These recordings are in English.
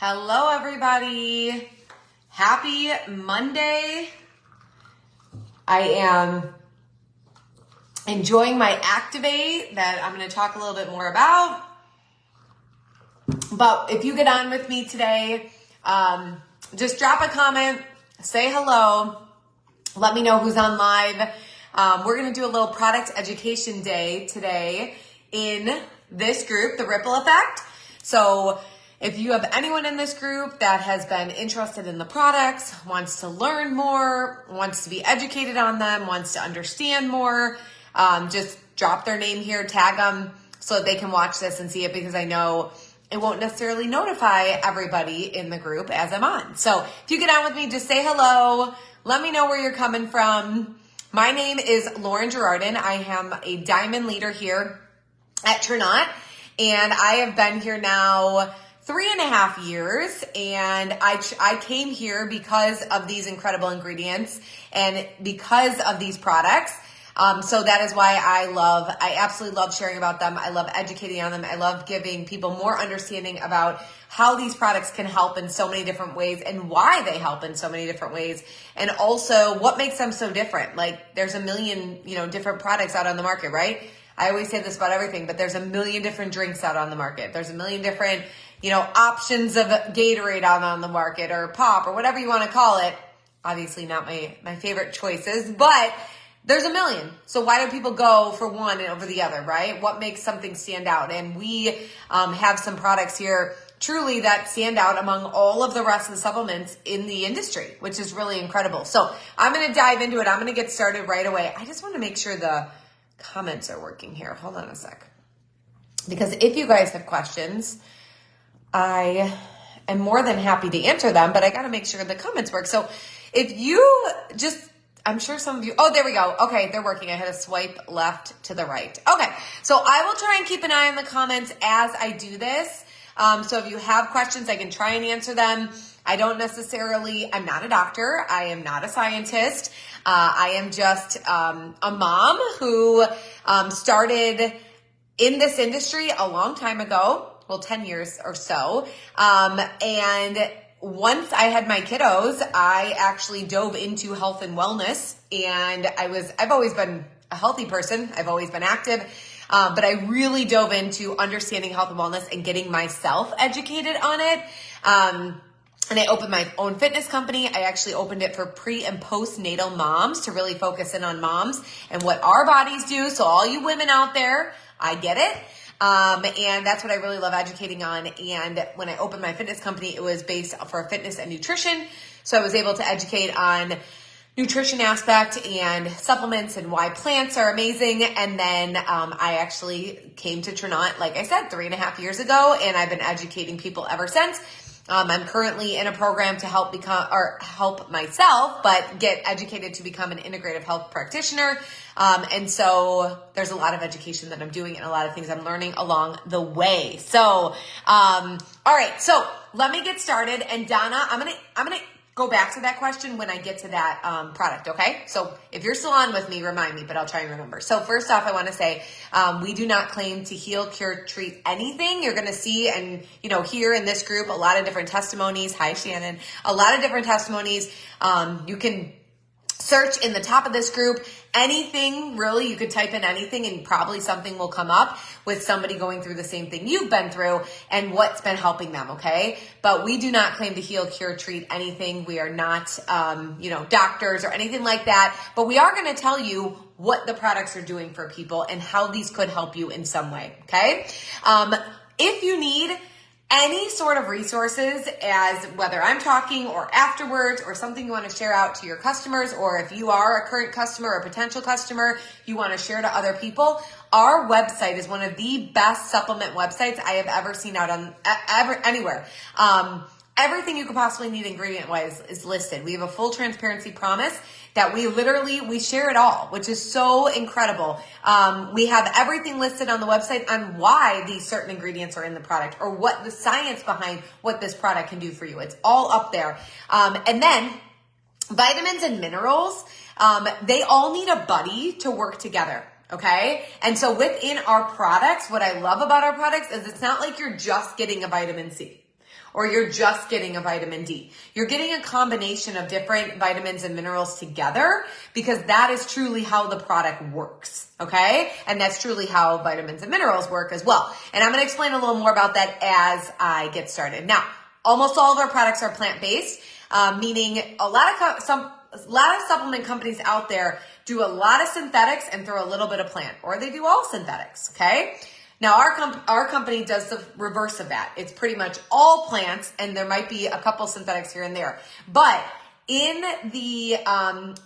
Hello, everybody. Happy Monday. I am enjoying my Activate that I'm going to talk a little bit more about. But if you get on with me today, just drop a comment, say hello, let me know who's on live. We're going to do a little product education day today in this group, The Ripple Effect. So if you have anyone in this group that has been interested in the products, wants to learn more, wants to be educated on them, wants to understand more, just drop their name here, tag them so that they can watch this and see it, because I know it won't necessarily notify everybody in the group as I'm on. So if you get on with me, just say hello. Let me know where you're coming from. My name is Lauren Girardin. I am a diamond leader here at Tranont, and I have been here now 3.5 years, and I came here because of these incredible ingredients and because of these products. So that is why I absolutely love sharing about them. I love educating on them. I love giving people more understanding about how these products can help in so many different ways and why they help in so many different ways. And also what makes them so different. Like there's a million, different products out on the market, right? I always say this about everything, but there's a million different drinks out on the market. There's a million different, options of Gatorade out on the market, or pop, or whatever you want to call it. Obviously not my favorite choices, but there's a million. So why do people go for one and over the other, right? What makes something stand out? And we have some products here truly that stand out among all of the rest of the supplements in the industry, which is really incredible. So I'm going to dive into it. I'm going to get started right away. I just want to make sure the comments are working here. Hold on a sec. Because if you guys have questions, I am more than happy to answer them, but I got to make sure the comments work. So if you I'm sure some of you, there we go. Okay, they're working. I had to swipe left to the right. Okay, so I will try and keep an eye on the comments as I do this. So if you have questions, I can try and answer them. I'm not a doctor. I am not a scientist. I am just a mom who started in this industry a long time ago. Well, 10 years or so. And once I had my kiddos, I actually dove into health and wellness, and I've always been a healthy person. I've always been active, but I really dove into understanding health and wellness and getting myself educated on it. And I opened my own fitness company. I actually opened it for pre and postnatal moms to really focus in on moms and what our bodies do. So all you women out there, I get it. And that's what I really love educating on. And when I opened my fitness company, it was based for fitness and nutrition. So I was able to educate on nutrition aspect and supplements and why plants are amazing. And then I actually came to Tranont, like I said, 3.5 years ago, and I've been educating people ever since. I'm currently in a program to help myself, but get educated to become an integrative health practitioner. And so there's a lot of education that I'm doing and a lot of things I'm learning along the way. So, all right. So let me get started. And Donna, I'm going to go back to that question when I get to that product. Okay. So if you're still on with me, remind me, but I'll try and remember. So first off, I want to say, we do not claim to heal, cure, treat anything. You're going to see and, hear in this group, a lot of different testimonies. Hi, Shannon. A lot of different testimonies. You can search in the top of this group, anything really, you could type in anything and probably something will come up with somebody going through the same thing you've been through and what's been helping them, okay? But we do not claim to heal, cure, treat anything. We are not, doctors or anything like that, but we are going to tell you what the products are doing for people and how these could help you in some way, okay? If you need any sort of resources, as whether I'm talking or afterwards or something you want to share out to your customers, or if you are a current customer or a potential customer, you want to share to other people, our website is one of the best supplement websites I have ever seen out on anywhere. Everything you could possibly need ingredient-wise is listed. We have a full transparency promise that we share it all, which is so incredible. We have everything listed on the website on why these certain ingredients are in the product or what the science behind what this product can do for you. It's all up there. And then vitamins and minerals, they all need a buddy to work together. Okay. And so within our products, what I love about our products is it's not like you're just getting a vitamin C. or you're just getting a vitamin D. You're getting a combination of different vitamins and minerals together because that is truly how the product works, okay? And that's truly how vitamins and minerals work as well. And I'm gonna explain a little more about that as I get started. Now, almost all of our products are plant-based, meaning a lot of supplement companies out there do a lot of synthetics and throw a little bit of plant, or they do all synthetics, okay? Now, our company does the reverse of that. It's pretty much all plants, and there might be a couple synthetics here and there. But in the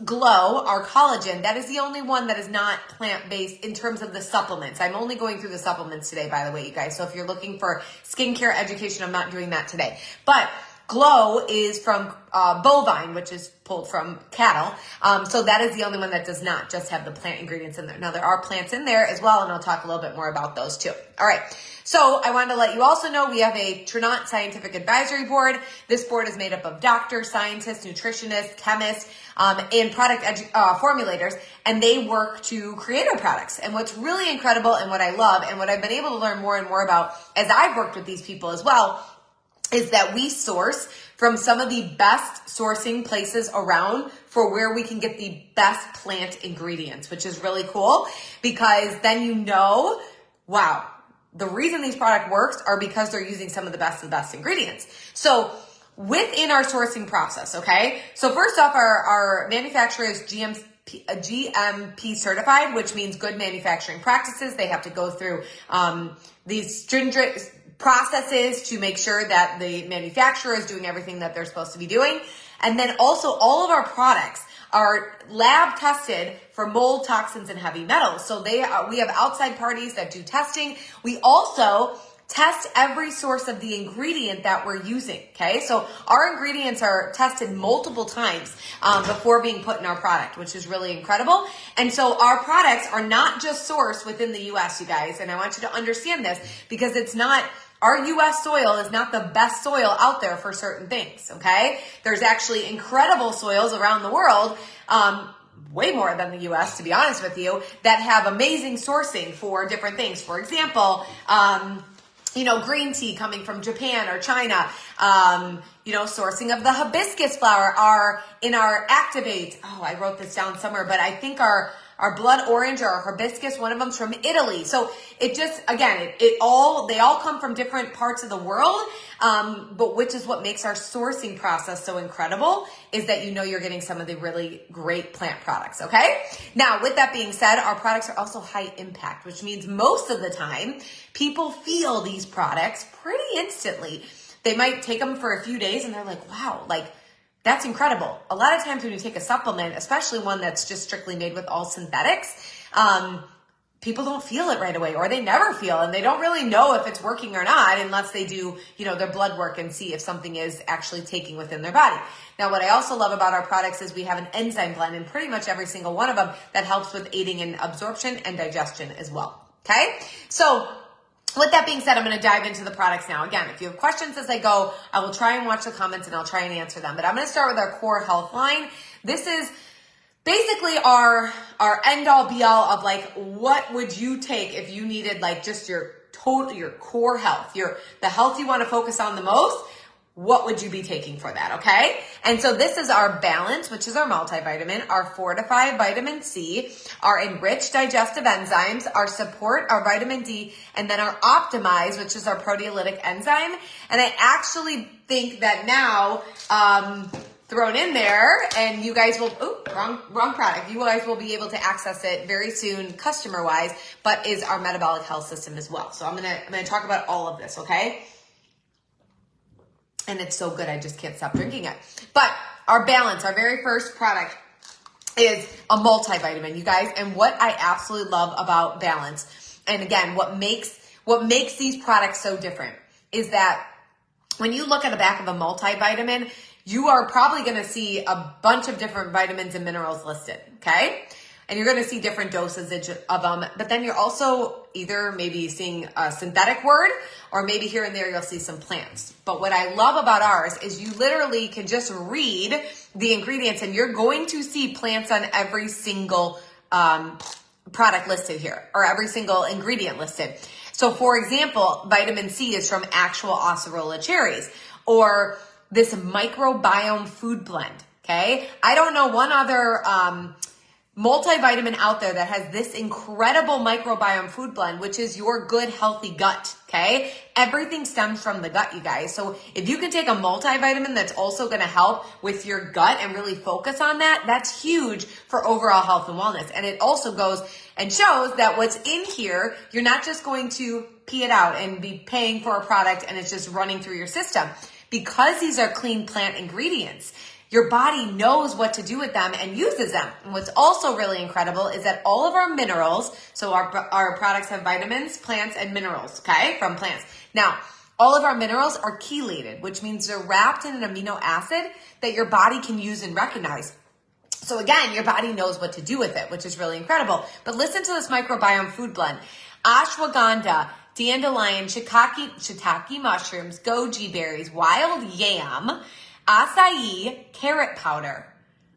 Glow, our collagen, that is the only one that is not plant-based in terms of the supplements. I'm only going through the supplements today, by the way, you guys. So if you're looking for skincare education, I'm not doing that today. But Glow is from bovine, which is pulled from cattle. So that is the only one that does not just have the plant ingredients in there. Now, there are plants in there as well, and I'll talk a little bit more about those too. All right. So I wanted to let you also know we have a Tranont Scientific Advisory Board. This board is made up of doctors, scientists, nutritionists, chemists, and product formulators, and they work to create our products. And what's really incredible and what I love and what I've been able to learn more and more about as I've worked with these people as well is that we source from some of the best sourcing places around for where we can get the best plant ingredients, which is really cool because then you know, wow, the reason these product works are because they're using some of the best ingredients. So within our sourcing process, okay? So first off, our manufacturer is GMP certified, which means good manufacturing practices. They have to go through these stringent processes to make sure that the manufacturer is doing everything that they're supposed to be doing. And then also all of our products are lab tested for mold, toxins, and heavy metals. So we have outside parties that do testing. We also test every source of the ingredient that we're using, okay? So our ingredients are tested multiple times before being put in our product, which is really incredible. And so our products are not just sourced within the US, you guys, and I want you to understand this because it's not, our US soil is not the best soil out there for certain things, okay? There's actually incredible soils around the world, way more than the US, to be honest with you, that have amazing sourcing for different things. For example, green tea coming from Japan or China, sourcing of the hibiscus flower are in our Activate. Oh, I wrote this down somewhere, but I think our blood orange or our hibiscus, one of them's from Italy. So it just, again, they all come from different parts of the world. But which is what makes our sourcing process so incredible is that you're getting some of the really great plant products. Okay. Now, with that being said, our products are also high impact, which means most of the time people feel these products pretty instantly. They might take them for a few days and they're like, wow, that's incredible. A lot of times when you take a supplement, especially one that's just strictly made with all synthetics, people don't feel it right away or they never feel and they don't really know if it's working or not unless they do, their blood work and see if something is actually taking within their body. Now, what I also love about our products is we have an enzyme blend in pretty much every single one of them that helps with aiding in absorption and digestion as well. Okay. So with that being said, I'm going to dive into the products now. Again, if you have questions as I go, I will try and watch the comments and I'll try and answer them. But I'm going to start with our core health line. This is basically our end all be all of what would you take if you needed just your core health, the health you want to focus on the most. What would you be taking for that? Okay. And so this is our Balance, which is our multivitamin, our Fortify vitamin C, our Enrich digestive enzymes, our Support, our vitamin D, and then our Optimize, which is our proteolytic enzyme. And I actually think that now, thrown in there and you guys will, wrong product. You guys will be able to access it very soon customer wise, but is our metabolic health system as well. So I'm going to talk about all of this. Okay. And it's so good, I just can't stop drinking it. But our Balance, our very first product, is a multivitamin, you guys. And what I absolutely love about Balance, and again, what makes these products so different, is that when you look at the back of a multivitamin, you are probably going to see a bunch of different vitamins and minerals listed, okay? And you're going to see different dosage of them, but then you're also either maybe seeing a synthetic word or maybe here and there you'll see some plants. But what I love about ours is you literally can just read the ingredients and you're going to see plants on every single product listed here or every single ingredient listed. So for example, vitamin C is from actual acerola cherries, or this microbiome food blend. Okay. I don't know one other, multivitamin out there that has this incredible microbiome food blend, which is your good, healthy gut. Okay. Everything stems from the gut, you guys. So if you can take a multivitamin that's also going to help with your gut and really focus on that, that's huge for overall health and wellness. And it also goes and shows that what's in here, you're not just going to pee it out and be paying for a product and it's just running through your system. Because these are clean plant ingredients, your body knows what to do with them and uses them. And what's also really incredible is that all of our minerals, so our products have vitamins, plants, and minerals, okay, from plants. Now, all of our minerals are chelated, which means they're wrapped in an amino acid that your body can use and recognize. So again, your body knows what to do with it, which is really incredible. But listen to this microbiome food blend. Ashwagandha, dandelion, shiitake mushrooms, goji berries, wild yam, acai, carrot powder.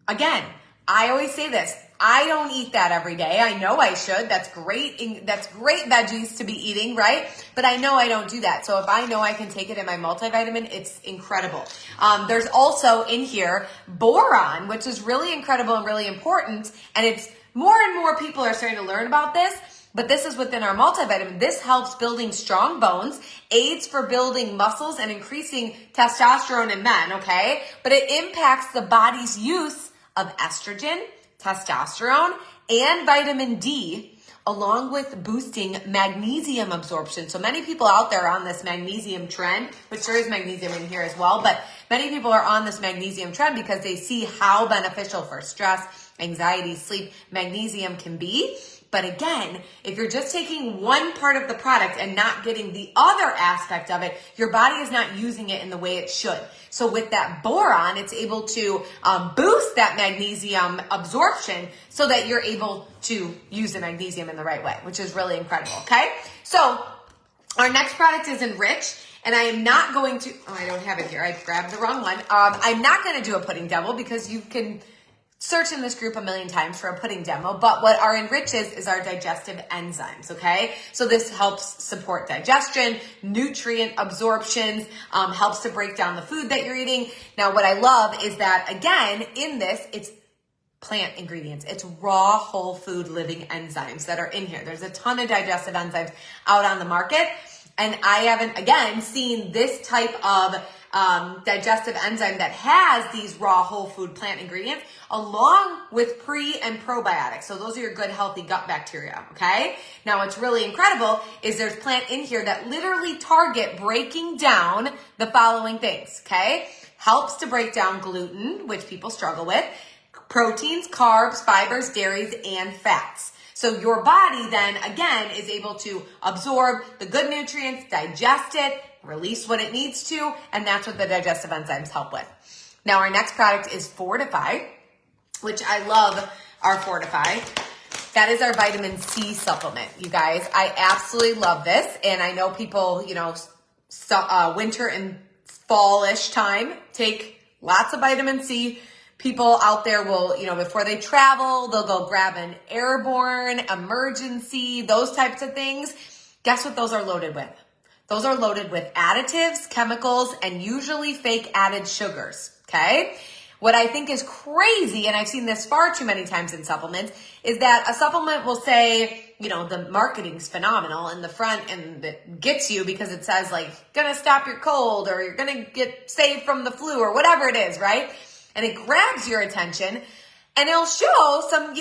Again, I always say this. I don't eat that every day. I know I should. That's great. That's great veggies to be eating, right? But I know I don't do that. So if I know I can take it in my multivitamin, it's incredible. There's also in here boron, which is really incredible and really important. And it's more and more people are starting to learn about this. But this is within our multivitamin. This helps building strong bones, aids for building muscles and increasing testosterone in men, okay? But it impacts the body's use of estrogen, testosterone, and vitamin D, along with boosting magnesium absorption. So many people out there are on this magnesium trend, which there is magnesium in here as well, but many people are on this magnesium trend because they see how beneficial for stress, anxiety, sleep, magnesium can be. But again, if you're just taking one part of the product and not getting the other aspect of it, your body is not using it in the way it should. So with that boron, it's able to boost that magnesium absorption so that you're able to use the magnesium in the right way, which is really incredible, okay? So our next product is Enrich. And I am not going to, I don't have it here. I grabbed the wrong one. I'm not going to do a pudding demo because you can search in this group a million times for a pudding demo, but what our Enrich is our digestive enzymes, okay? So this helps support digestion, nutrient absorptions, helps to break down the food that you're eating. Now, what I love is that, again, in this, it's plant ingredients. It's raw, whole food living enzymes that are in here. There's a ton of digestive enzymes out on the market, and I haven't, again, seen this type of digestive enzyme that has these raw whole food plant ingredients along with pre and probiotics. So those are your good healthy gut bacteria, okay? Now what's really incredible is there's plant in here that literally target breaking down the following things, okay? Helps to break down gluten, which people struggle with, proteins, carbs, fibers, dairies, and fats. So your body then, again, is able to absorb the good nutrients, digest it, release what it needs to, and that's what the digestive enzymes help with. Now, our next product is Fortify, which I love our Fortify. That is our vitamin C supplement, you guys. I absolutely love this, and I know people, winter and fall-ish time take lots of vitamin C. People out there will, before they travel, they'll go grab an airborne, emergency, those types of things. Guess what those are loaded with? Those are loaded with additives, chemicals, and usually fake added sugars, okay? What I think is crazy, and I've seen this far too many times in supplements, is that a supplement will say, the marketing's phenomenal in the front and it gets you because it says gonna stop your cold or you're gonna get saved from the flu or whatever it is, right? And it grabs your attention and it'll show some,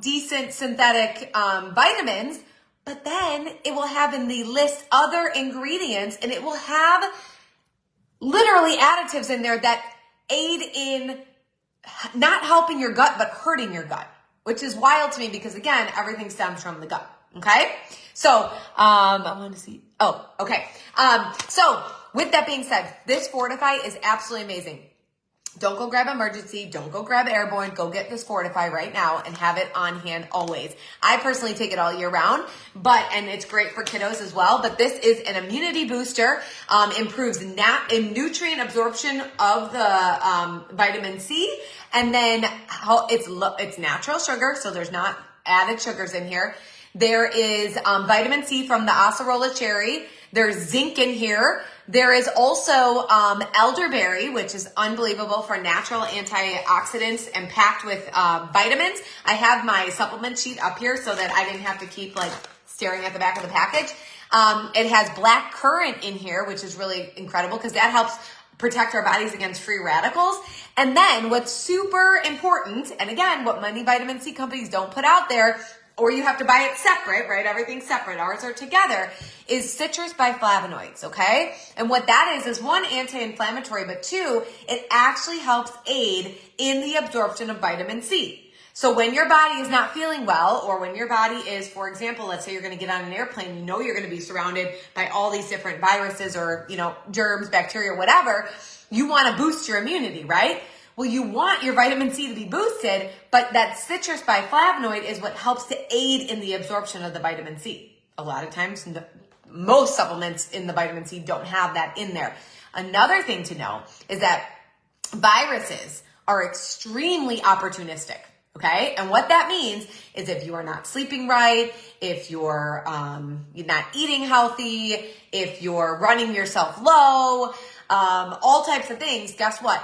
decent synthetic vitamins, but then it will have in the list other ingredients and it will have literally additives in there that aid in not helping your gut, but hurting your gut, which is wild to me because again, everything stems from the gut. Okay. So, I want to see. Oh, okay. So with that being said, this Fortify is absolutely amazing. Don't go grab emergency. Don't go grab airborne. Go get this Fortify right now and have it on hand always. I personally take it all year round, and it's great for kiddos as well. But this is an immunity booster, improves nutrient absorption of the vitamin C, and then it's natural sugar, so there's not added sugars in here. There is vitamin C from the acerola cherry. There's zinc in here. There is also elderberry, which is unbelievable for natural antioxidants and packed with vitamins. I have my supplement sheet up here so that I didn't have to keep like staring at the back of the package. It has black currant in here, which is really incredible because that helps protect our bodies against free radicals. And then what's super important, and again, what many vitamin C companies don't put out there, or you have to buy it separate, right? Everything's separate. Ours are together, is citrus biflavonoids, okay? And what that is one, anti-inflammatory, but two, it actually helps aid in the absorption of vitamin C. So when your body is not feeling well, or when your body is, for example, let's say you're going to get on an airplane, you know you're going to be surrounded by all these different viruses or, germs, bacteria, whatever, you want to boost your immunity, right? Well, you want your vitamin C to be boosted, but that citrus biflavonoid is what helps to aid in the absorption of the vitamin C. A lot of times, most supplements in the vitamin C don't have that in there. Another thing to know is that viruses are extremely opportunistic. Okay. And what that means is if you are not sleeping right, if you're not eating healthy, if you're running yourself low, all types of things, guess what?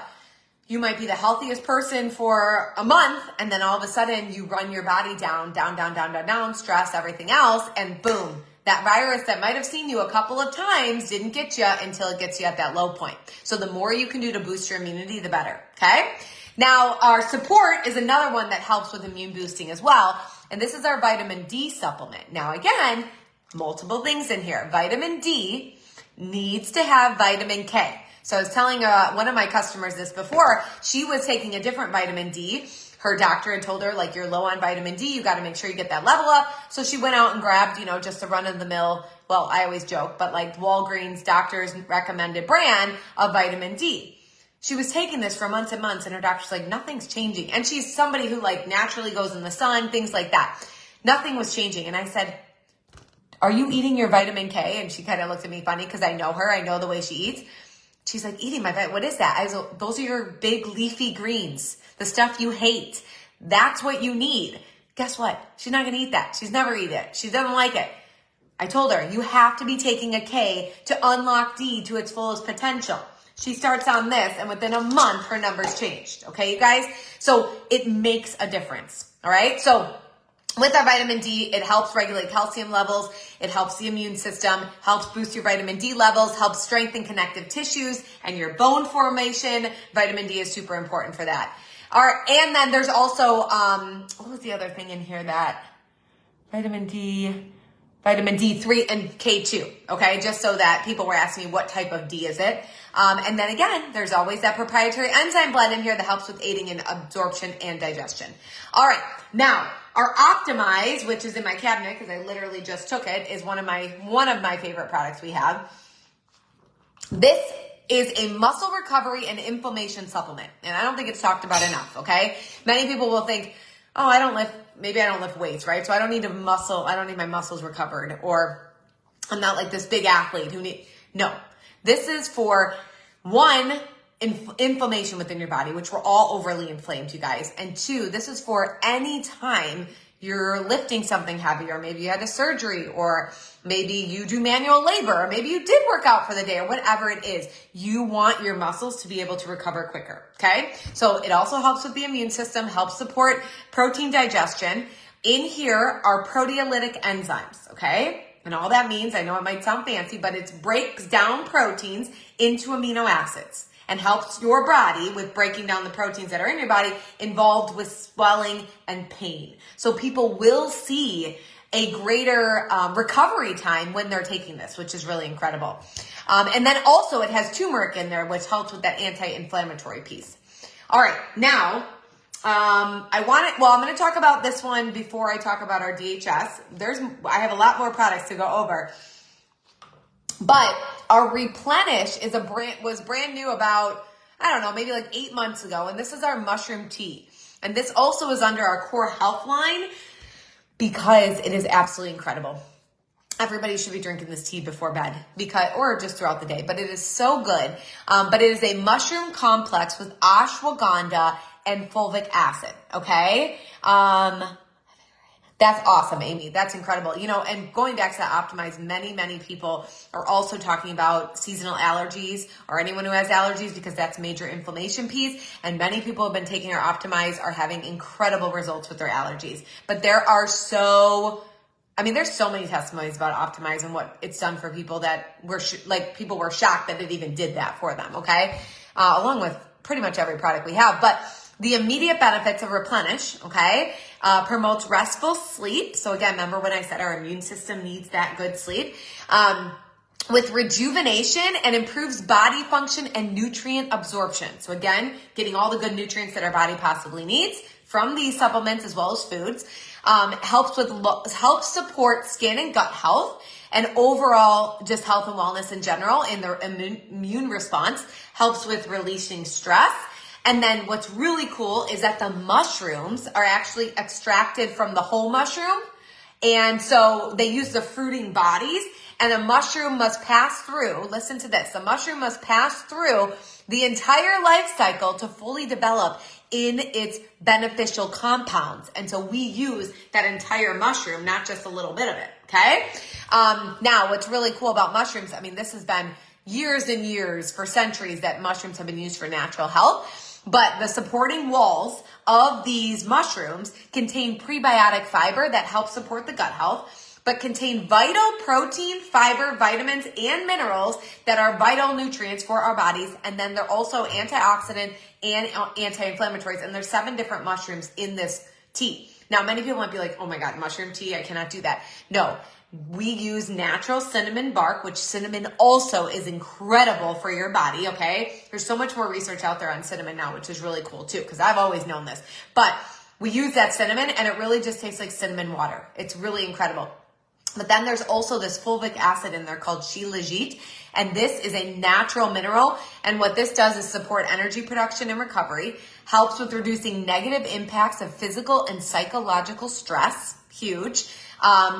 You might be the healthiest person for a month, and then all of a sudden you run your body down, stress, everything else, and boom, that virus that might have seen you a couple of times didn't get you until it gets you at that low point. So the more you can do to boost your immunity, the better. Okay. Now, our support is another one that helps with immune boosting as well. And this is our vitamin D supplement. Now, again, multiple things in here. Vitamin D needs to have vitamin K. So I was telling one of my customers this before. She was taking a different vitamin D. Her doctor had told her, like, you're low on vitamin D. You got to make sure you get that level up. So she went out and grabbed, just a run-of-the-mill, well, I always joke, but like Walgreens doctor's recommended brand of vitamin D. She was taking this for months and months, and her doctor's like, nothing's changing. And she's somebody who like naturally goes in the sun, things like that. Nothing was changing. And I said, are you eating your vitamin K? And she kind of looked at me funny because I know her. I know the way she eats. She's like, eating my vitamin. What is that? I was like, those are your big leafy greens, the stuff you hate. That's what you need. Guess what? She's not going to eat that. She's never eat it. She doesn't like it. I told her, you have to be taking a K to unlock D to its fullest potential. She starts on this, and within a month, her numbers changed. Okay, you guys? So it makes a difference. All right? So with our vitamin D, it helps regulate calcium levels. It helps the immune system, helps boost your vitamin D levels, helps strengthen connective tissues and your bone formation. Vitamin D is super important for that. All right, and then there's also, what was the other thing in here that vitamin D3 and K2, okay? Just so that people were asking me what type of D is it. And then again, there's always that proprietary enzyme blend in here that helps with aiding in absorption and digestion. All right, now our Optimize, which is in my cabinet because I literally just took it, is one of my favorite products we have. This is a muscle recovery and inflammation supplement, and I don't think it's talked about enough. Okay, many people will think, oh, maybe I don't lift weights, right? So I don't need my muscles recovered, or I'm not like this big athlete no. This is for one, inflammation within your body, which we're all overly inflamed, you guys. And two, this is for any time you're lifting something heavy, or maybe you had a surgery, or maybe you do manual labor, or maybe you did work out for the day, or whatever it is. You want your muscles to be able to recover quicker, okay? So it also helps with the immune system, helps support protein digestion. In here are proteolytic enzymes, okay? And all that means, I know it might sound fancy, but it breaks down proteins into amino acids and helps your body with breaking down the proteins that are in your body involved with swelling and pain. So people will see a greater recovery time when they're taking this, which is really incredible. And then also it has turmeric in there, which helps with that anti-inflammatory piece. All right, now I'm going to talk about this one before I talk about our DHS. I have a lot more products to go over. But our Replenish was brand new about, I don't know, maybe like 8 months ago. And this is our mushroom tea. And this also is under our core health line because it is absolutely incredible. Everybody should be drinking this tea before bed or just throughout the day, but it is so good. But it is a mushroom complex with ashwagandha and fulvic acid, okay? That's awesome, Amy. That's incredible. You know, and going back to that Optimize, many people are also talking about seasonal allergies or anyone who has allergies, because that's a major inflammation piece. And many people have been taking our Optimize are having incredible results with their allergies. But there's so many testimonies about Optimize and what it's done for people that people were shocked that it even did that for them. Okay. Along with pretty much every product we have, but the immediate benefits of Replenish, okay, promotes restful sleep. So again, remember when I said our immune system needs that good sleep, with rejuvenation, and improves body function and nutrient absorption. So again, getting all the good nutrients that our body possibly needs from these supplements as well as foods, helps support skin and gut health, and overall just health and wellness in general in their immune response, helps with releasing stress. And then what's really cool is that the mushrooms are actually extracted from the whole mushroom. And so they use the fruiting bodies, and a mushroom must pass through, listen to this, a mushroom must pass through the entire life cycle to fully develop in its beneficial compounds. And so we use that entire mushroom, not just a little bit of it, okay? Now, what's really cool about mushrooms, I mean, this has been years and years, for centuries, that mushrooms have been used for natural health. But the supporting walls of these mushrooms contain prebiotic fiber that helps support the gut health, but contain vital protein, fiber, vitamins, and minerals that are vital nutrients for our bodies. And then they're also antioxidant and anti-inflammatories. And there's 7 different mushrooms in this tea. Now, many people might be like, oh my God, mushroom tea, I cannot do that. No. We use natural cinnamon bark, which cinnamon also is incredible for your body, okay? There's so much more research out there on cinnamon now, which is really cool too, because I've always known this. But we use that cinnamon, and it really just tastes like cinnamon water. It's really incredible. But then there's also this fulvic acid in there called shilajit, and this is a natural mineral. And what this does is support energy production and recovery, helps with reducing negative impacts of physical and psychological stress, huge.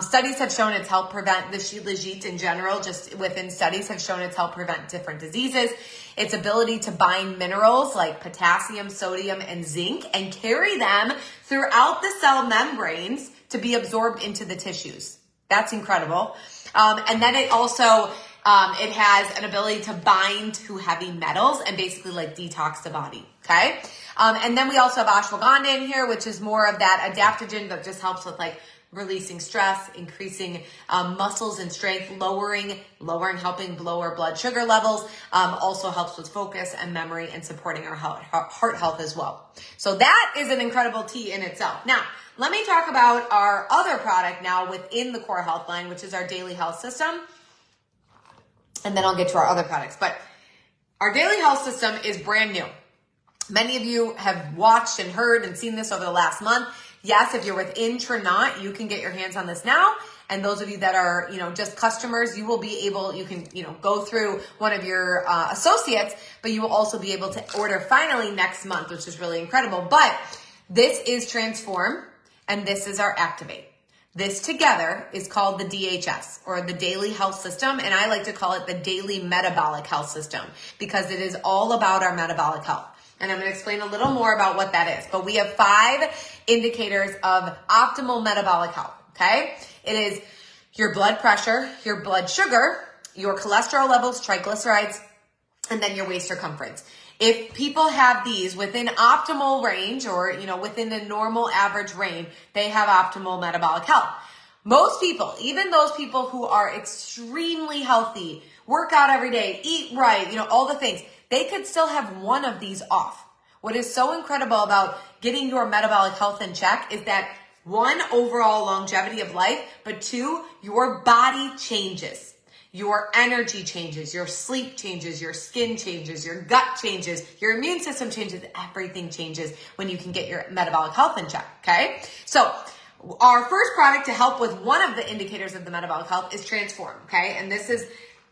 Studies have shown it's helped prevent the shilajit in general, just within studies have shown it's helped prevent different diseases. Its ability to bind minerals like potassium, sodium, and zinc and carry them throughout the cell membranes to be absorbed into the tissues. That's incredible. And then it also, it has an ability to bind to heavy metals and basically like detox the body. Okay. And then we also have ashwagandha in here, which is more of that adaptogen that just helps with like releasing stress, increasing muscles and strength, helping lower blood sugar levels, also helps with focus and memory, and supporting our heart health as well. So that is an incredible tea in itself. Now, let me talk about our other product now within the Core Health line, which is our Daily Health System. And then I'll get to our other products. But our Daily Health System is brand new. Many of you have watched and heard and seen this over the last month. Yes, if you're within Tranont, you can get your hands on this now. And those of you that are, just customers, you can, go through one of your associates, but you will also be able to order finally next month, which is really incredible. But this is Transform, and this is our Activate. This together is called the DHS, or the Daily Health System, and I like to call it the Daily Metabolic Health System, because it is all about our metabolic health. And I'm going to explain a little more about what that is. But we have 5 indicators of optimal metabolic health, okay? It is your blood pressure, your blood sugar, your cholesterol levels, triglycerides, and then your waist circumference. If people have these within optimal range, or, within the normal average range, they have optimal metabolic health. Most people, even those people who are extremely healthy, work out every day, eat right, all the things, they could still have one of these off. What is so incredible about getting your metabolic health in check is that 1, overall longevity of life, but 2, your body changes. Your energy changes, your sleep changes, your skin changes, your gut changes, your immune system changes, everything changes when you can get your metabolic health in check, okay? So our first product to help with one of the indicators of the metabolic health is Transform, okay? And this is,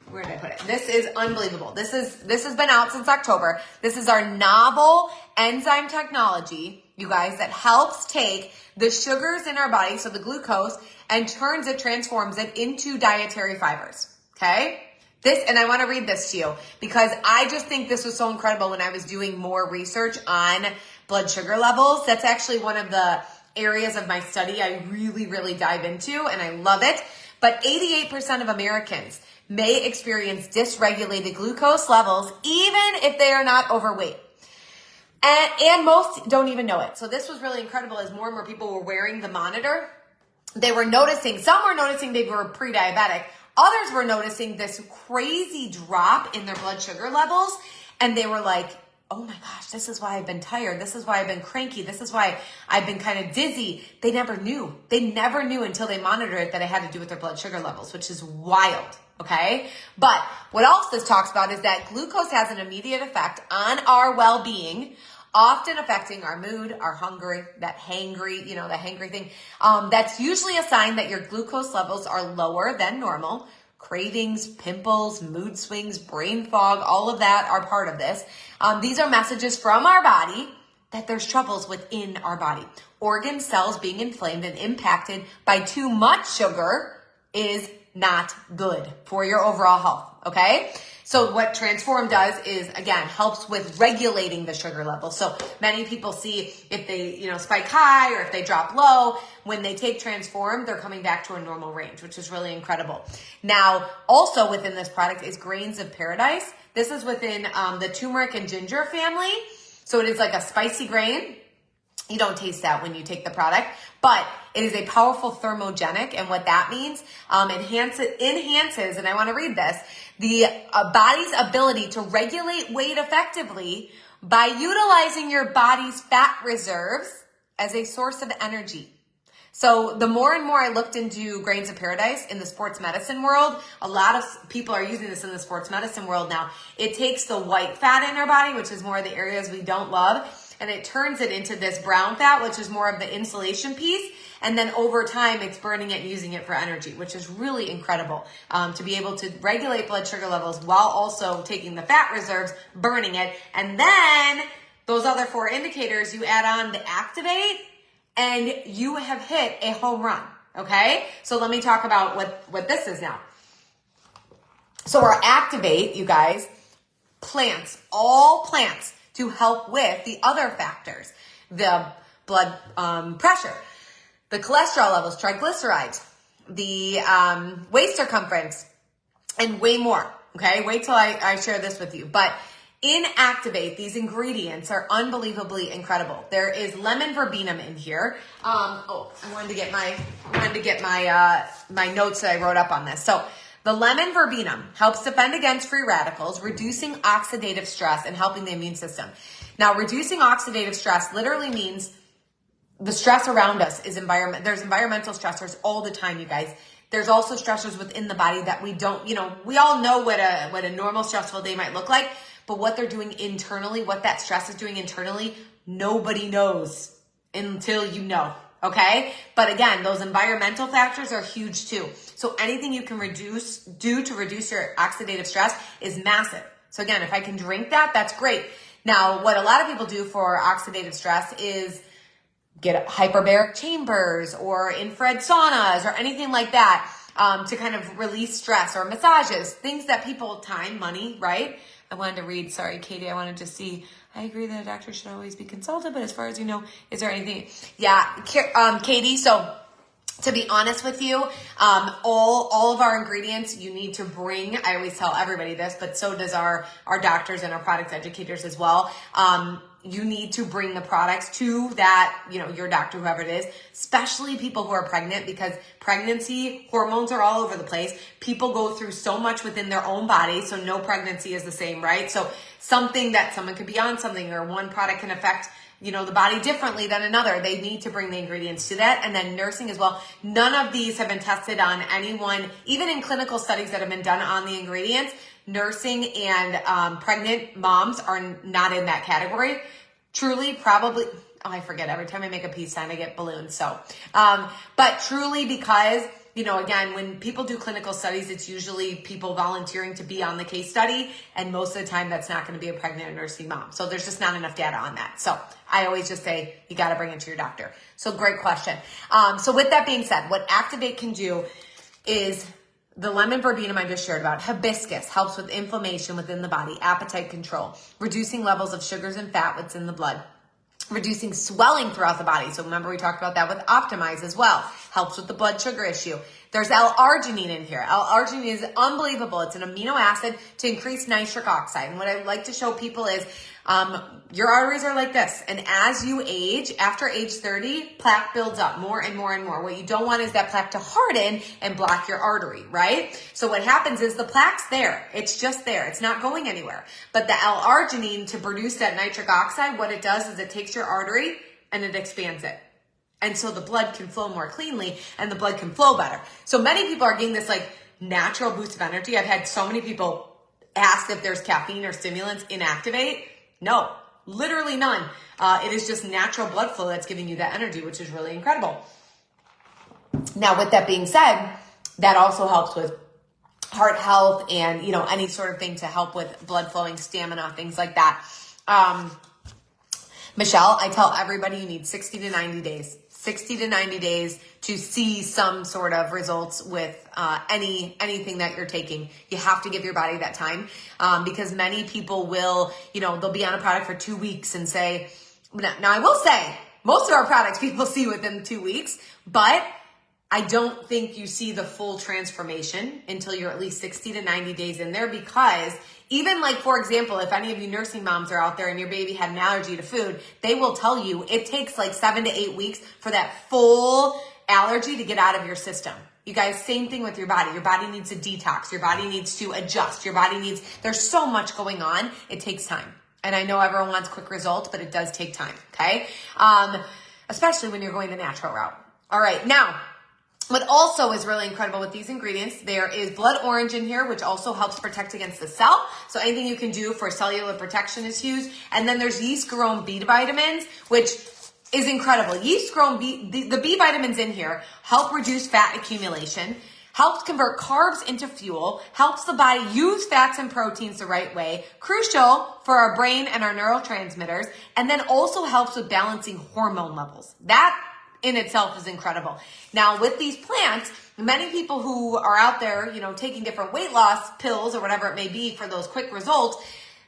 where did I put it? This is unbelievable. This has been out since October. This is our novel enzyme technology, you guys, that helps take the sugars in our body, so the glucose, and transforms it into dietary fibers. Okay? And I want to read this to you because I just think this was so incredible when I was doing more research on blood sugar levels. That's actually one of the areas of my study I really, really dive into, and I love it. But 88% of Americans may experience dysregulated glucose levels even if they are not overweight. And most don't even know it. So this was really incredible as more and more people were wearing the monitor. They were noticing, some were noticing they were pre-diabetic. Others were noticing this crazy drop in their blood sugar levels. And they were like, oh my gosh, this is why I've been tired. This is why I've been cranky. This is why I've been kind of dizzy. They never knew. They never knew until they monitored it that it had to do with their blood sugar levels, which is wild. Okay. But what else this talks about is that glucose has an immediate effect on our well-being, often affecting our mood, our hunger, that hangry, the hangry thing. That's usually a sign that your glucose levels are lower than normal. Cravings, pimples, mood swings, brain fog, all of that are part of this. These are messages from our body that there's troubles within our body. Organ cells being inflamed and impacted by too much sugar is not good for your overall health, okay? So what Transform does is, again, helps with regulating the sugar level. So many people see if they, spike high or if they drop low, when they take Transform, they're coming back to a normal range, which is really incredible. Now, also within this product is grains of paradise. This is within the turmeric and ginger family. So it is like a spicy grain. You don't taste that when you take the product, but it is a powerful thermogenic. And what that means, enhances, and I want to read this, the body's ability to regulate weight effectively by utilizing your body's fat reserves as a source of energy. So the more and more I looked into grains of paradise in the sports medicine world, a lot of people are using this in the sports medicine world now. It takes the white fat in our body, which is more of the areas we don't love, and it turns it into this brown fat, which is more of the insulation piece. And then over time, it's burning it and using it for energy, which is really incredible to be able to regulate blood sugar levels while also taking the fat reserves, burning it. And then those other 4 indicators, you add on the activate, and you have hit a home run, okay? So let me talk about what this is now. So our activate, you guys, all plants, to help with the other factors, the blood pressure, the cholesterol levels, triglycerides, the waist circumference, and way more, okay? Wait till I share this with you. But in Activate, these ingredients are unbelievably incredible. There is lemon verbena in here. I wanted to get my notes that I wrote up on this. So the lemon verbena helps defend against free radicals, reducing oxidative stress and helping the immune system. Now, reducing oxidative stress literally means the stress around us is there's environmental stressors all the time, you guys. There's also stressors within the body that we don't, we all know what a normal stressful day might look like, but what they're doing internally, what that stress is doing internally, nobody knows until you know. Okay. But again, those environmental factors are huge too. So anything you can do to reduce your oxidative stress is massive. So again, if I can drink that, that's great. Now, what a lot of people do for oxidative stress is get hyperbaric chambers or infrared saunas or anything like that to kind of release stress, or massages, things that people, time, money, right? I wanted to read, sorry, Katie, I wanted to see, I agree that a doctor should always be consulted, but as far as you know, is there anything? Yeah, Katie, so to be honest with you, all of our ingredients you need to bring. I always tell everybody this, but so does our doctors and our product educators as well. You need to bring the products to that, your doctor, whoever it is, especially people who are pregnant, because pregnancy hormones are all over the place. People go through so much within their own body. So no pregnancy is the same, right? So something that someone could be on something, or one product can affect the body differently than another. They need to bring the ingredients to that. And then nursing as well. None of these have been tested on anyone, even in clinical studies that have been done on the ingredients. Nursing and pregnant moms are not in that category. Truly, probably, I forget. Every time I make a peace sign, I get balloons. So, but truly, because, again, when people do clinical studies, it's usually people volunteering to be on the case study. And most of the time, that's not going to be a pregnant or nursing mom. So there's just not enough data on that. So I always just say, you got to bring it to your doctor. So great question. So with that being said, what Activate can do is the lemon verbena I just shared about. Hibiscus helps with inflammation within the body, appetite control, reducing levels of sugars and fat within the blood. reducing swelling throughout the body. So remember we talked about that with Optimize as well. Helps with the blood sugar issue. There's L-arginine in here. L-arginine is unbelievable. It's an amino acid to increase nitric oxide. And what I like to show people is your arteries are like this. And as you age, after age 30, plaque builds up more and more and more. What you don't want is that plaque to harden and block your artery, right? So what happens is the plaque's there. It's just there. It's not going anywhere. But the L-arginine, to produce that nitric oxide, what it does is it takes your artery and it expands it. And so the blood can flow more cleanly and the blood can flow better. So many people are getting this like natural boost of energy. I've had so many people ask if there's caffeine or stimulants in Activate. No, literally none. It is just natural blood flow that's giving you that energy, which is really incredible. Now, with that being said, that also helps with heart health and, you know, any sort of thing to help with blood flowing, stamina, things like that. Michelle, I tell everybody you need 60 to 90 days. 60 to 90 days to see some sort of results with anything that you're taking. You have to give your body that time because many people will, you know, they'll be on a product for 2 weeks and say, now I will say, most of our products people see within 2 weeks, but I don't think you see the full transformation until you're at least 60 to 90 days in there, because even like, for example, if any of you nursing moms are out there and your baby had an allergy to food, they will tell you it takes like 7 to 8 weeks for that full allergy to get out of your system. You guys, same thing with your body. Your body needs a detox. Your body needs to adjust. Your body needs, there's so much going on. It takes time. And I know everyone wants quick results, but it does take time. Okay. Especially when you're going the natural route. All right. Now, what also is really incredible with these ingredients, there is blood orange in here, which also helps protect against the cell. So anything you can do for cellular protection is huge. And then there's yeast grown B vitamins, which is incredible. Yeast grown B, the B vitamins in here help reduce fat accumulation, helps convert carbs into fuel, helps the body use fats and proteins the right way, crucial for our brain and our neurotransmitters, and then also helps with balancing hormone levels. That in itself is incredible. Now, with these plants, many people who are out there, you know, taking different weight loss pills or whatever it may be for those quick results,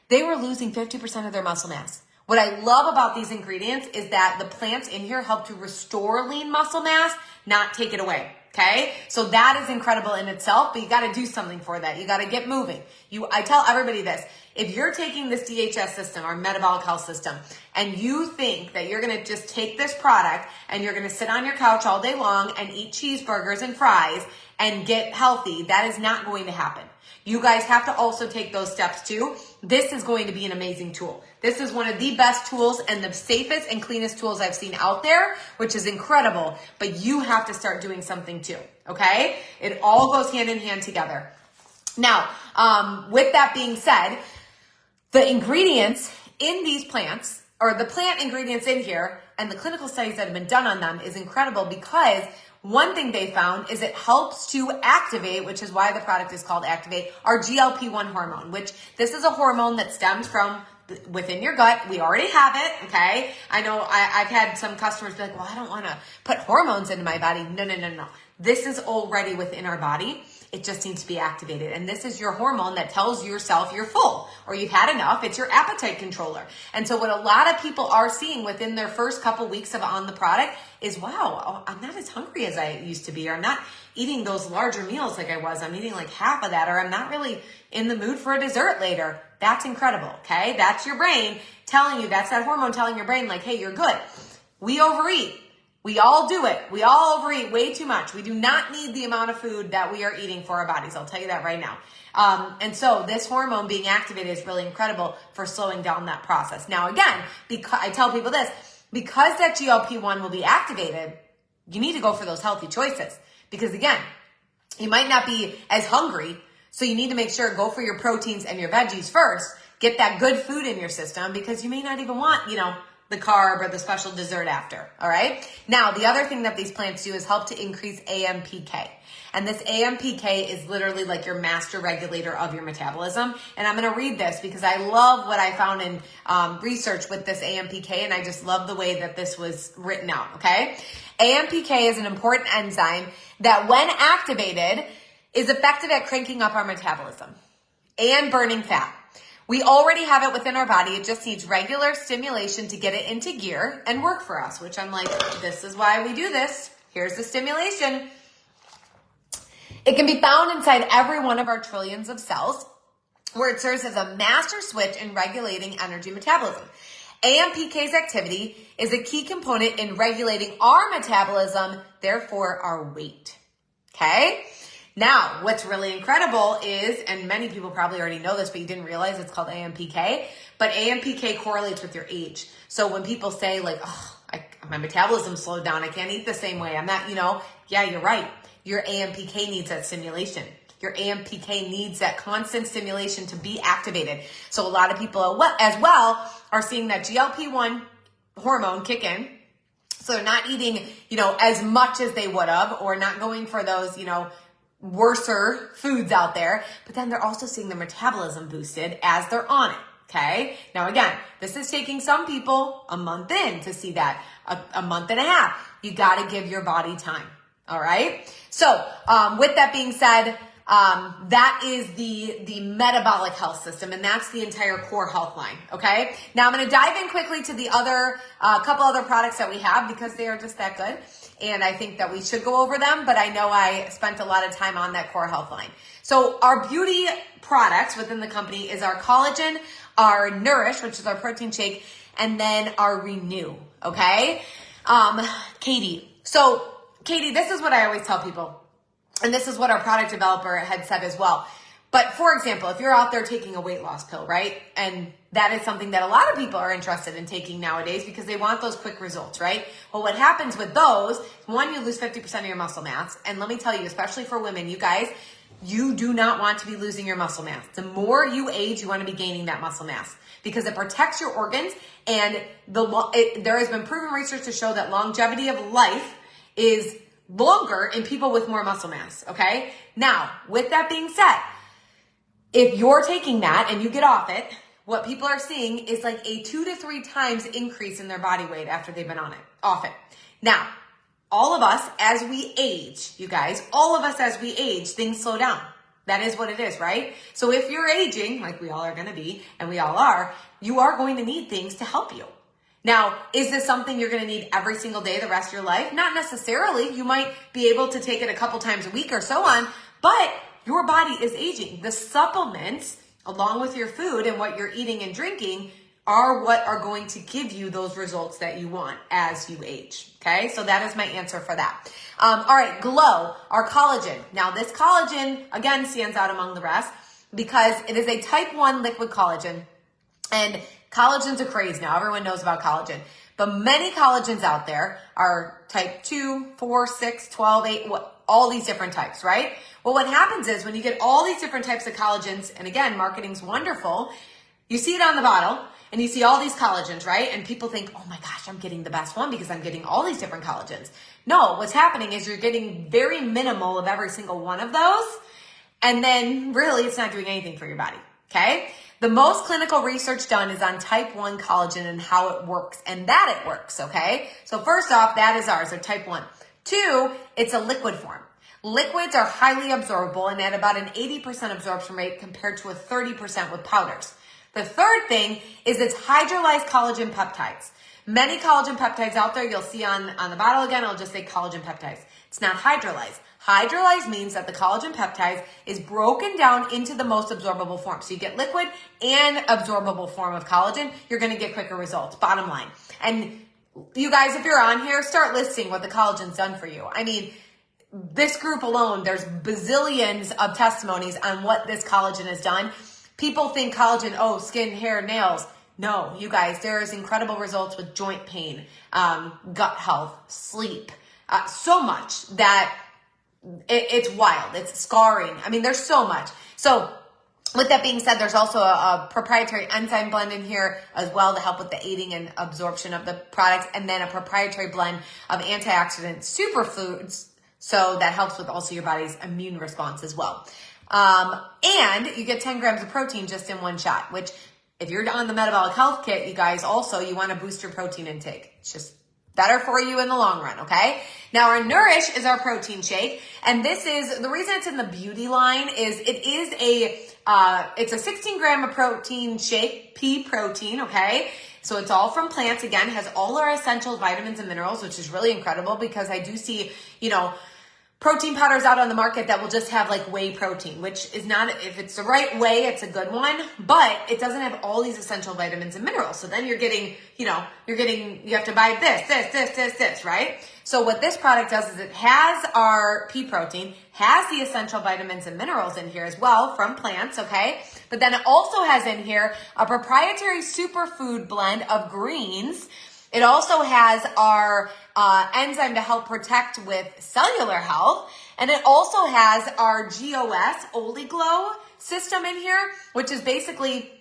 they were losing 50% of their muscle mass. What I love about these ingredients is that the plants in here help to restore lean muscle mass, not take it away. Okay. So that is incredible in itself, but you got to do something for that. You got to get moving. I tell everybody this, if you're taking this DHS system, our metabolic health system, and you think that you're going to just take this product and you're going to sit on your couch all day long and eat cheeseburgers and fries and get healthy, that is not going to happen. You guys have to also take those steps too. This is going to be an amazing tool. This is one of the best tools and the safest and cleanest tools I've seen out there, which is incredible, but you have to start doing something too, okay? It all goes hand in hand together. Now, with that being said, the ingredients in these plants, or the plant ingredients in here, and the clinical studies that have been done on them is incredible, because one thing they found is it helps to activate, which is why the product is called Activate, our GLP-1 hormone, which this is a hormone that stems from within your gut. We already have it, okay? I know I've had some customers be like, well, I don't want to put hormones into my body. No. This is already within our body. It just needs to be activated. And this is your hormone that tells yourself you're full or you've had enough. It's your appetite controller. And so what a lot of people are seeing within their first couple weeks of on the product is, wow, I'm not as hungry as I used to be, or I'm not eating those larger meals like I was. I'm eating like half of that, or I'm not really in the mood for a dessert later. That's incredible, okay? That's your brain telling you, that's that hormone telling your brain like, hey, you're good. We overeat. We all do it. We all overeat way too much. We do not need the amount of food that we are eating for our bodies. I'll tell you that right now. And so this hormone being activated is really incredible for slowing down that process. Now, again, because I tell people this, because that GLP-1 will be activated, you need to go for those healthy choices. Because again, you might not be as hungry, so you need to make sure go for your proteins and your veggies first. Get that good food in your system, because you may not even want, the carb or the special dessert after, all right? Now, the other thing that these plants do is help to increase AMPK. And this AMPK is literally like your master regulator of your metabolism. And I'm going to read this because I love what I found in research with this AMPK, and I just love the way that this was written out, okay? AMPK is an important enzyme that, when activated, is effective at cranking up our metabolism and burning fat, We already have it within our body. It just needs regular stimulation to get it into gear and work for us, which I'm like, this is why we do this. Here's the stimulation. It can be found inside every one of our trillions of cells, where it serves as a master switch in regulating energy metabolism. AMPK's activity is a key component in regulating our metabolism, therefore our weight. Okay? Now, what's really incredible is, and many people probably already know this, but you didn't realize it's called AMPK, but AMPK correlates with your age. So when people say like, oh, my metabolism slowed down, I can't eat the same way, I'm not, yeah, you're right. Your AMPK needs that stimulation. Your AMPK needs that constant stimulation to be activated. So a lot of people as well are seeing that GLP-1 hormone kick in. So they're not eating, as much as they would have, or not going for those, worser foods out there. But then they're also seeing their metabolism boosted as they're on it. Okay. Now, again, this is taking some people a month in to see that, a month and a half. You got to give your body time. All right. So, with that being said, that is the metabolic health system, and that's the entire core health line. Okay. Now I'm going to dive in quickly to the other, couple other products that we have because they are just that good. And I think that we should go over them, but I know I spent a lot of time on that core health line. So our beauty products within the company is our collagen, our Nourish, which is our protein shake, and then our Renew. Okay. Katie. So Katie, this is what I always tell people. And this is what our product developer had said as well. But for example, if you're out there taking a weight loss pill, right? And that is something that a lot of people are interested in taking nowadays because they want those quick results, right? Well, what happens with those, one, you lose 50% of your muscle mass. And let me tell you, especially for women, you guys, you do not want to be losing your muscle mass. The more you age, you want to be gaining that muscle mass because it protects your organs. And there has been proven research to show that longevity of life is longer in people with more muscle mass, okay? Now, with that being said, if you're taking that and you get off it, what people are seeing is like a 2 to 3 times increase in their body weight after they've been off it. Now, all of us as we age, you guys, all of us as we age, things slow down. That is what it is, right? So if you're aging, like we all are going to be, and we all are, you are going to need things to help you. Now, is this something you're going to need every single day the rest of your life? Not necessarily. You might be able to take it a couple times a week or so on, but your body is aging. The supplements, along with your food and what you're eating and drinking, are what are going to give you those results that you want as you age. Okay, so that is my answer for that. All right, Glow, our collagen. Now, this collagen, again, stands out among the rest because it is a type 1 liquid collagen. And collagen's a craze now. Everyone knows about collagen. But many collagens out there are type 2, 4, 6, 12, 8, all these different types, right? Well, what happens is when you get all these different types of collagens, and again, marketing's wonderful, you see it on the bottle and you see all these collagens, right? And people think, oh my gosh, I'm getting the best one because I'm getting all these different collagens. No, what's happening is you're getting very minimal of every single one of those. And then really it's not doing anything for your body, okay? The most clinical research done is on type 1 collagen and how it works and that it works, okay? So first off, that is ours, so type 1. 2, it's a liquid form. Liquids are highly absorbable and at about an 80% absorption rate compared to a 30% with powders. The third thing is it's hydrolyzed collagen peptides. Many collagen peptides out there, you'll see on the bottle again, I'll just say collagen peptides. It's not hydrolyzed. Hydrolyzed means that the collagen peptides is broken down into the most absorbable form. So you get liquid and absorbable form of collagen, you're going to get quicker results, bottom line. And you guys, if you're on here, start listing what the collagen's done for you. I mean, this group alone, there's bazillions of testimonies on what this collagen has done. People think collagen, oh, skin, hair, nails. No, you guys, there is incredible results with joint pain, gut health, sleep, so much that it's wild. It's scarring. I mean, there's so much. So with that being said, there's also a proprietary enzyme blend in here as well to help with the aiding and absorption of the products, and then a proprietary blend of antioxidant superfoods. So that helps with also your body's immune response as well. And you get 10 grams of protein just in one shot, which if you're on the metabolic health kit, you guys also, you want to boost your protein intake. It's just better for you in the long run, okay? Now our Nourish is our protein shake, and this is, the reason it's in the beauty line is it is It's a 16 gram of protein shake, pea protein, okay? So it's all from plants. Again, has all our essential vitamins and minerals, which is really incredible because I do see, protein powders out on the market that will just have like whey protein, which is not, if it's the right way, it's a good one, but it doesn't have all these essential vitamins and minerals. So then you're getting, you have to buy this, right? So what this product does is it has our pea protein, has the essential vitamins and minerals in here as well from plants, okay? But then it also has in here a proprietary superfood blend of greens. It also has our enzyme to help protect with cellular health. And it also has our GOS, Glow system in here, which is basically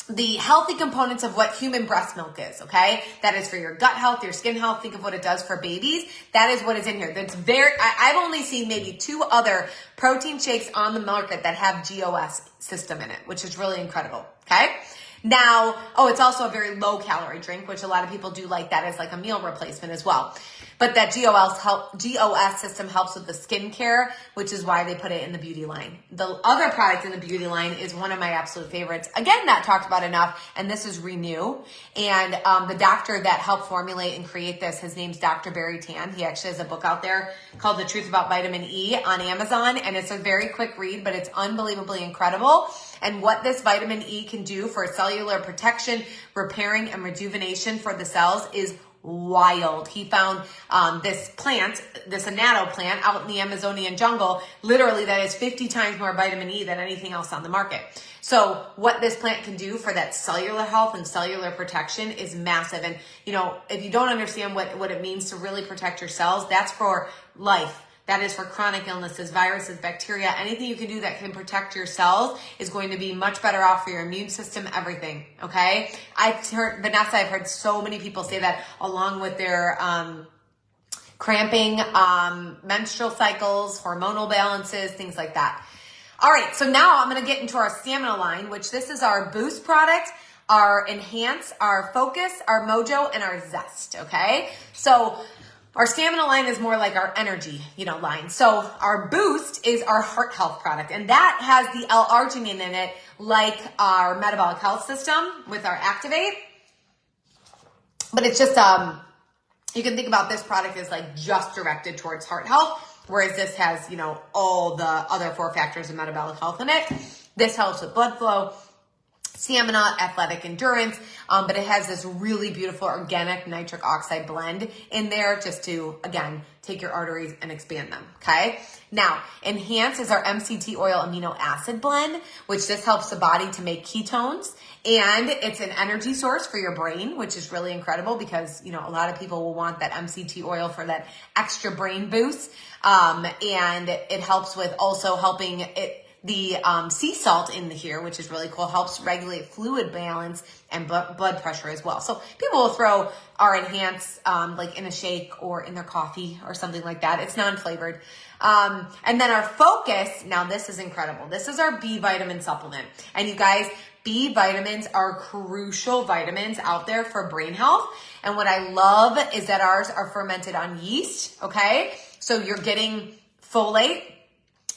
the healthy components of what human breast milk is, okay? That is for your gut health, your skin health. Think of what it does for babies. That is what is in here. That's I've only seen maybe 2 other protein shakes on the market that have GOS system in it, which is really incredible, okay? Now, it's also a very low calorie drink, which a lot of people do like that as like a meal replacement as well. But that GOS system helps with the skincare, which is why they put it in the beauty line. The other product in the beauty line is one of my absolute favorites. Again, not talked about enough, and this is Renew. And the doctor that helped formulate and create this, his name's Dr. Barry Tan. He actually has a book out there called The Truth About Vitamin E on Amazon, and it's a very quick read, but it's unbelievably incredible. And what this vitamin E can do for cellular protection, repairing, and rejuvenation for the cells is wild. He found this plant, this annatto plant out in the Amazonian jungle, literally that is 50 times more vitamin E than anything else on the market. So what this plant can do for that cellular health and cellular protection is massive. And, if you don't understand what it means to really protect your cells, that's for life. That is for chronic illnesses, viruses, bacteria, anything you can do that can protect your cells is going to be much better off for your immune system, everything, okay? I've heard so many people say that along with their cramping, menstrual cycles, hormonal balances, things like that. All right, so now I'm gonna get into our stamina line, which this is our Boost product, our Enhance, our Focus, our Mojo, and our Zest, okay? So our stamina line is more like our energy, line. So our Boost is our heart health product, and that has the L-arginine in it, like our metabolic health system with our Activate. But it's just, you can think about this product as like just directed towards heart health, whereas this has, all the other 4 factors of metabolic health in it. This helps with blood flow, stamina, athletic endurance, but it has this really beautiful organic nitric oxide blend in there just to, again, take your arteries and expand them, okay? Now, Enhance is our MCT oil amino acid blend, which this helps the body to make ketones, and it's an energy source for your brain, which is really incredible because, a lot of people will want that MCT oil for that extra brain boost, and it helps with also helping it. The sea salt in here, which is really cool, helps regulate fluid balance and blood pressure as well. So people will throw our Enhance like in a shake or in their coffee or something like that. It's non-flavored. And then our Focus, now this is incredible. This is our B vitamin supplement. And you guys, B vitamins are crucial vitamins out there for brain health. And what I love is that ours are fermented on yeast, okay? So you're getting folate,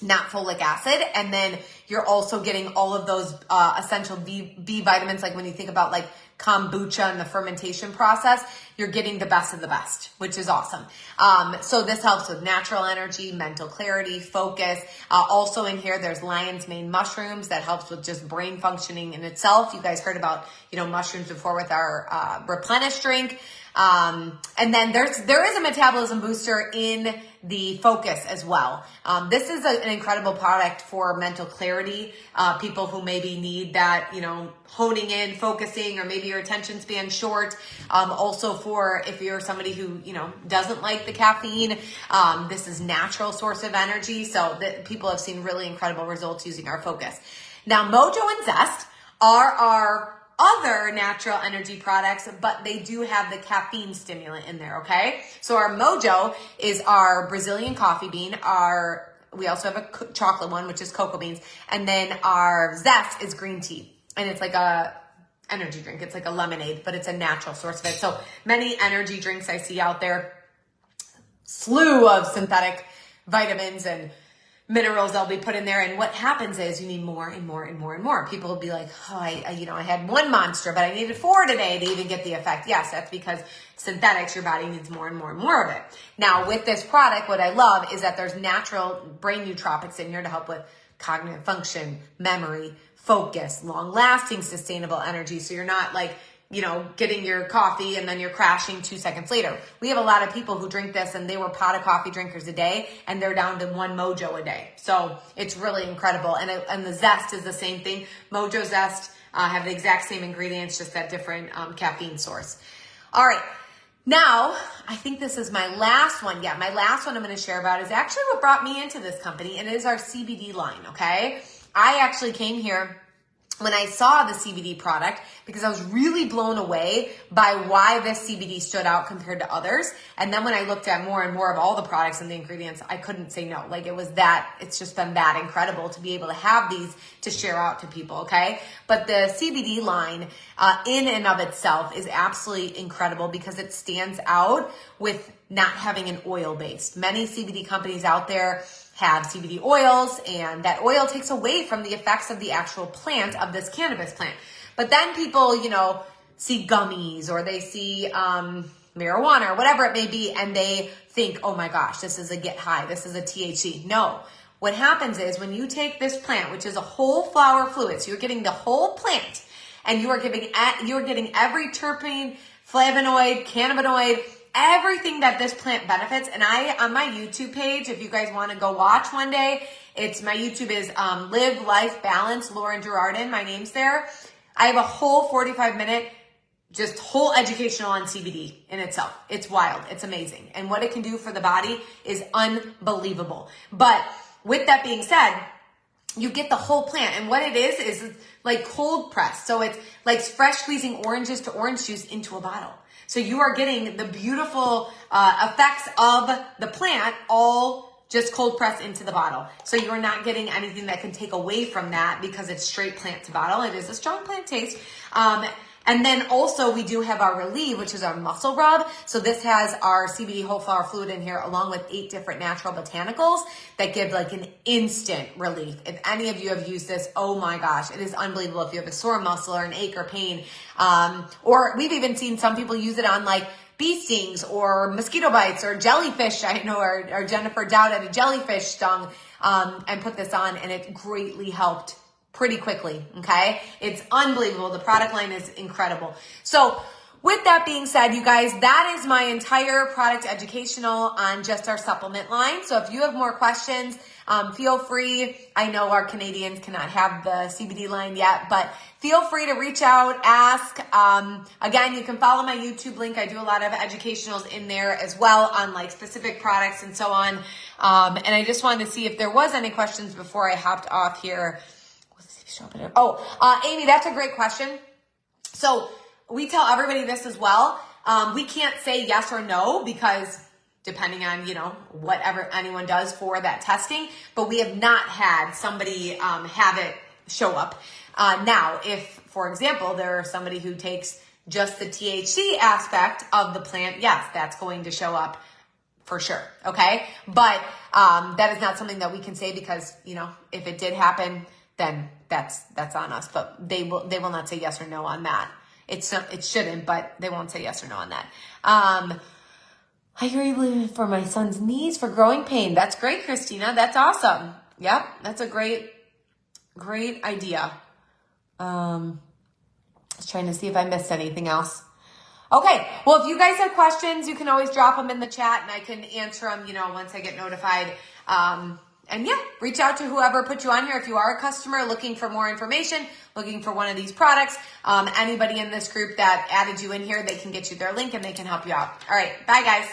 not folic acid. And then you're also getting all of those essential B vitamins. Like when you think about like kombucha and the fermentation process, you're getting the best of the best, which is awesome. So this helps with natural energy, mental clarity, focus. Also in here, there's lion's mane mushrooms that helps with just brain functioning in itself. You guys heard about, mushrooms before with our Replenish drink. And then there is a metabolism booster in the Focus as well. This is an incredible product for mental clarity. People who maybe need that, honing in, focusing, or maybe your attention span short. Also for if you're somebody who, doesn't like the caffeine, this is natural source of energy. So that people have seen really incredible results using our Focus. Now, Mojo and Zest are our other natural energy products, but they do have the caffeine stimulant in there, okay? So our Mojo is our Brazilian coffee bean. We also have a chocolate one, which is cocoa beans. And then our Zest is green tea. And it's like a energy drink. It's like a lemonade, but it's a natural source of it. So many energy drinks I see out there, slew of synthetic vitamins and minerals they'll be put in there. And what happens is you need more and more and more and more. People will be like, oh, I had 1 monster, but I needed 4 today to even get the effect. Yes, that's because synthetics, your body needs more and more and more of it. Now with this product, what I love is that there's natural brain nootropics in here to help with cognitive function, memory, focus, long lasting, sustainable energy. So you're not like, getting your coffee and then you're crashing 2 seconds later. We have a lot of people who drink this and they were pot of coffee drinkers a day and they're down to 1 Mojo a day. So it's really incredible. And the zest is the same thing. Mojo Zest have the exact same ingredients, just at different caffeine source. All right. Now, I think this is my last one. Yeah, my last one I'm going to share about is actually what brought me into this company, and it is our CBD line, okay? I actually came here when I saw the CBD product because I was really blown away by why this CBD stood out compared to others. And then when I looked at more and more of all the products and the ingredients, I couldn't say no. Like it's just been that incredible to be able to have these to share out to people, okay? But the CBD line in and of itself is absolutely incredible because it stands out with not having an oil base. Many CBD companies out there have CBD oils, and that oil takes away from the effects of the actual plant of this cannabis plant. But then people, see gummies or they see marijuana or whatever it may be, and they think, oh my gosh, this is a get high, this is a THC. No. What happens is when you take this plant, which is a whole flower fluid, so you're getting the whole plant, and you're getting every terpene, flavonoid, cannabinoid, everything that this plant benefits. And on my YouTube page, if you guys want to go watch one day, my YouTube is Live Life Balance, Lauren Gerardin. My name's there. I have a whole 45-minute, just whole educational on CBD in itself. It's wild. It's amazing. And what it can do for the body is unbelievable. But with that being said, you get the whole plant. And what it is like cold pressed. So it's like fresh squeezing oranges to orange juice into a bottle. So you are getting the beautiful effects of the plant all just cold pressed into the bottle. So you are not getting anything that can take away from that because it's straight plant to bottle. It is a strong plant taste. And then also we do have our Relieve, which is our muscle rub. So this has our CBD whole flower fluid in here along with 8 different natural botanicals that give like an instant relief. If any of you have used this, oh my gosh, it is unbelievable. If you have a sore muscle or an ache or pain, or we've even seen some people use it on like bee stings or mosquito bites or jellyfish. I know our Jennifer Dowd had a jellyfish stung and put this on, and it greatly helped pretty quickly, okay? It's unbelievable. The product line is incredible. So with that being said, you guys, that is my entire product educational on just our supplement line. So if you have more questions, feel free. I know our Canadians cannot have the CBD line yet, but feel free to reach out, ask. Again, you can follow my YouTube link. I do a lot of educationals in there as well on like specific products and so on. And I just wanted to see if there was any questions before I hopped off here. Amy, that's a great question. So we tell everybody this as well. We can't say yes or no because depending on, whatever anyone does for that testing, but we have not had somebody have it show up. Now, if, for example, there's somebody who takes just the THC aspect of the plant, yes, that's going to show up for sure. Okay. But that is not something that we can say because, if it did happen, then that's on us, but they will not say yes or no on that. It shouldn't, but they won't say yes or no on that. I agree for my son's knees for growing pain. That's great, Christina. That's awesome. Yep. That's a great idea. I was trying to see if I missed anything else. Okay. Well, if you guys have questions, you can always drop them in the chat and I can answer them, once I get notified. And yeah, reach out to whoever put you on here. If you are a customer looking for more information, looking for one of these products, anybody in this group that added you in here, they can get you their link and they can help you out. All right. Bye, guys.